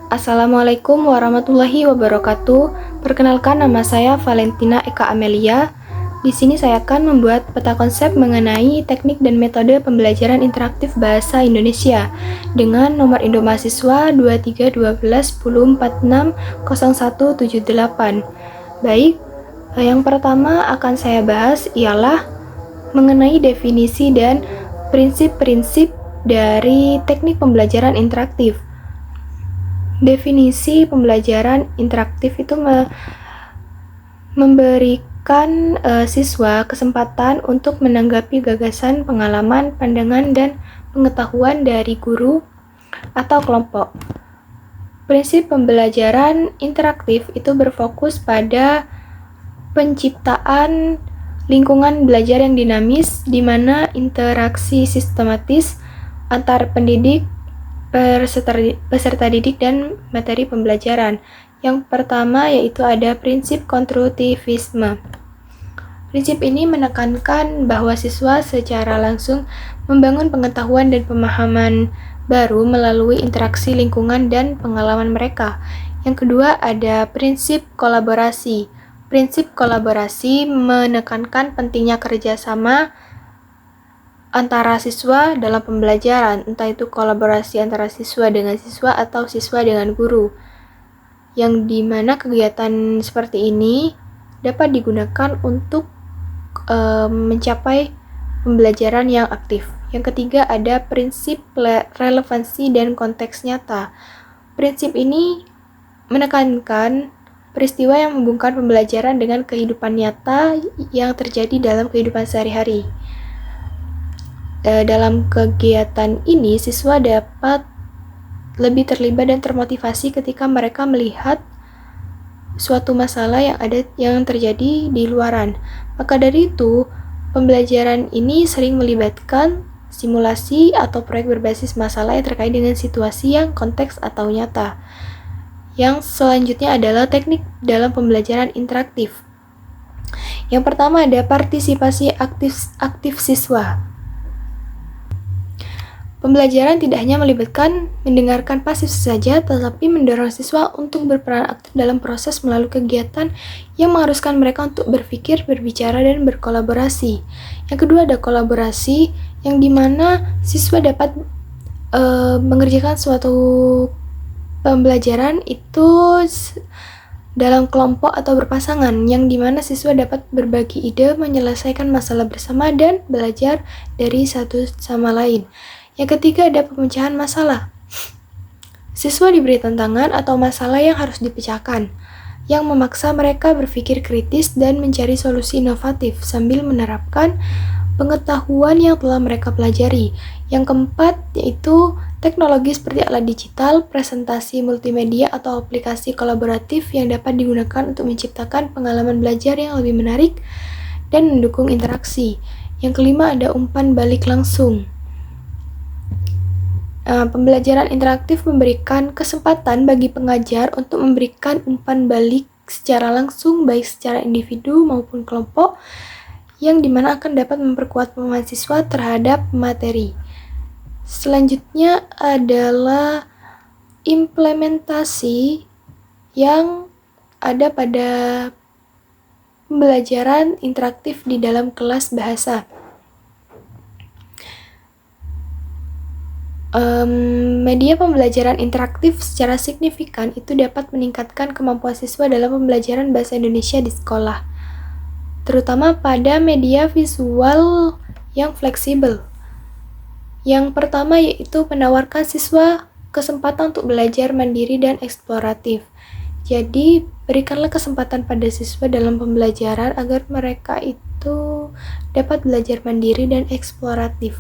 Assalamualaikum warahmatullahi wabarakatuh. Perkenalkan, nama saya Valentina Eka Amelia. Di sini saya akan membuat peta konsep mengenai teknik dan metode pembelajaran interaktif bahasa Indonesia dengan nomor induk mahasiswa 231210460178. Baik, yang pertama akan saya bahas ialah mengenai definisi dan prinsip-prinsip dari teknik pembelajaran interaktif. Definisi pembelajaran interaktif itu memberikan siswa kesempatan untuk menanggapi gagasan, pengalaman, pandangan, dan pengetahuan dari guru atau kelompok. Prinsip pembelajaran interaktif itu berfokus pada penciptaan lingkungan belajar yang dinamis, di mana interaksi sistematis antar pendidik, peserta didik, dan materi pembelajaran. Yang pertama yaitu ada prinsip konstruktivisme. Prinsip ini menekankan bahwa siswa secara langsung membangun pengetahuan dan pemahaman baru melalui interaksi lingkungan dan pengalaman mereka. Yang kedua ada prinsip kolaborasi. Prinsip kolaborasi menekankan pentingnya kerjasama antara siswa dalam pembelajaran, entah itu kolaborasi antara siswa dengan siswa atau siswa dengan guru, yang dimana kegiatan seperti ini dapat digunakan untuk mencapai pembelajaran yang aktif. Yang ketiga ada prinsip relevansi dan konteks nyata. Prinsip ini menekankan peristiwa yang menghubungkan pembelajaran dengan kehidupan nyata yang terjadi dalam kehidupan sehari-hari. Dalam kegiatan ini, siswa dapat lebih terlibat dan termotivasi ketika mereka melihat suatu masalah yang terjadi di luaran. Maka dari itu, pembelajaran ini sering melibatkan simulasi atau proyek berbasis masalah yang terkait dengan situasi yang konteks atau nyata. Yang selanjutnya adalah teknik dalam pembelajaran interaktif. Yang pertama ada partisipasi aktif siswa. Pembelajaran tidak hanya melibatkan mendengarkan pasif saja, tetapi mendorong siswa untuk berperan aktif dalam proses melalui kegiatan yang mengharuskan mereka untuk berpikir, berbicara, dan berkolaborasi. Yang kedua ada kolaborasi, yang dimana siswa dapat mengerjakan suatu pembelajaran itu dalam kelompok atau berpasangan, yang dimana siswa dapat berbagi ide, menyelesaikan masalah bersama, dan belajar dari satu sama lain. Yang ketiga ada pemecahan masalah. Siswa diberi tantangan atau masalah yang harus dipecahkan, yang memaksa mereka berpikir kritis dan mencari solusi inovatif sambil menerapkan pengetahuan yang telah mereka pelajari. Yang keempat yaitu teknologi seperti alat digital, presentasi multimedia, atau aplikasi kolaboratif yang dapat digunakan untuk menciptakan pengalaman belajar yang lebih menarik dan mendukung interaksi. Yang kelima ada umpan balik langsung. Pembelajaran interaktif memberikan kesempatan bagi pengajar untuk memberikan umpan balik secara langsung, baik secara individu maupun kelompok, yang dimana akan dapat memperkuat pemahaman siswa terhadap materi. Selanjutnya adalah implementasi yang ada pada pembelajaran interaktif di dalam kelas bahasa. Media pembelajaran interaktif secara signifikan itu dapat meningkatkan kemampuan siswa dalam pembelajaran bahasa Indonesia di sekolah, terutama pada media visual yang fleksibel. Yang pertama yaitu menawarkan siswa kesempatan untuk belajar mandiri dan eksploratif. Jadi, berikanlah kesempatan pada siswa dalam pembelajaran agar mereka itu dapat belajar mandiri dan eksploratif.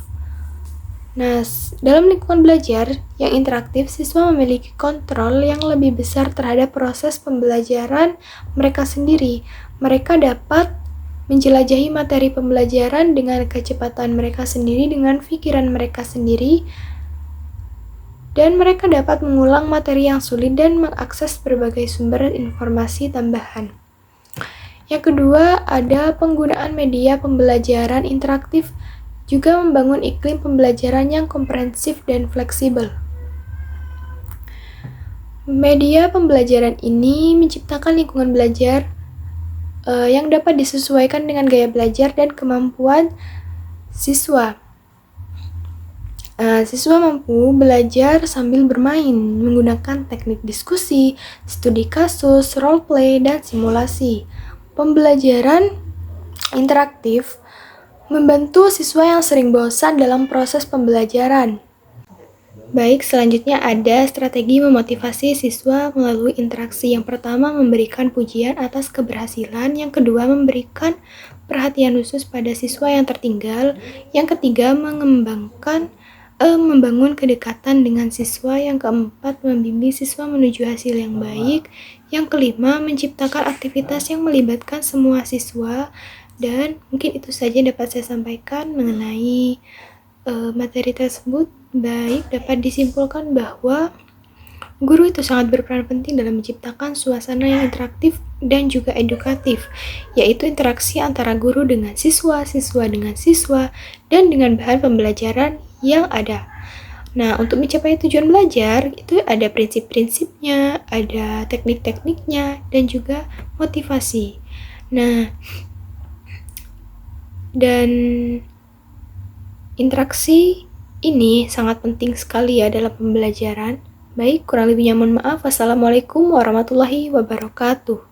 Nah, dalam lingkungan belajar yang interaktif, siswa memiliki kontrol yang lebih besar terhadap proses pembelajaran mereka sendiri. Mereka dapat menjelajahi materi pembelajaran dengan kecepatan mereka sendiri, dengan pikiran mereka sendiri, dan mereka dapat mengulang materi yang sulit dan mengakses berbagai sumber informasi tambahan. Yang kedua, ada penggunaan media pembelajaran interaktif juga membangun iklim pembelajaran yang komprehensif dan fleksibel. Media pembelajaran ini menciptakan lingkungan belajar yang dapat disesuaikan dengan gaya belajar dan kemampuan siswa. Siswa mampu belajar sambil bermain, menggunakan teknik diskusi, studi kasus, role play, dan simulasi. Pembelajaran interaktif membantu siswa yang sering bosan dalam proses pembelajaran. Baik, selanjutnya ada strategi memotivasi siswa melalui interaksi. Yang pertama, memberikan pujian atas keberhasilan. Yang kedua, memberikan perhatian khusus pada siswa yang tertinggal. Yang ketiga, membangun kedekatan dengan siswa. Yang keempat, membimbing siswa menuju hasil yang baik. Yang kelima, menciptakan aktivitas yang melibatkan semua siswa. Dan mungkin itu saja dapat saya sampaikan mengenai materi tersebut. Baik, dapat disimpulkan bahwa guru itu sangat berperan penting dalam menciptakan suasana yang interaktif dan juga edukatif, yaitu interaksi antara guru dengan siswa, siswa dengan siswa, dan dengan bahan pembelajaran yang ada. Nah, untuk mencapai tujuan belajar, itu ada prinsip-prinsipnya, ada teknik-tekniknya, dan juga motivasi. Nah, dan interaksi ini sangat penting sekali ya dalam pembelajaran. Baik, kurang lebihnya mohon maaf. Wassalamualaikum warahmatullahi wabarakatuh.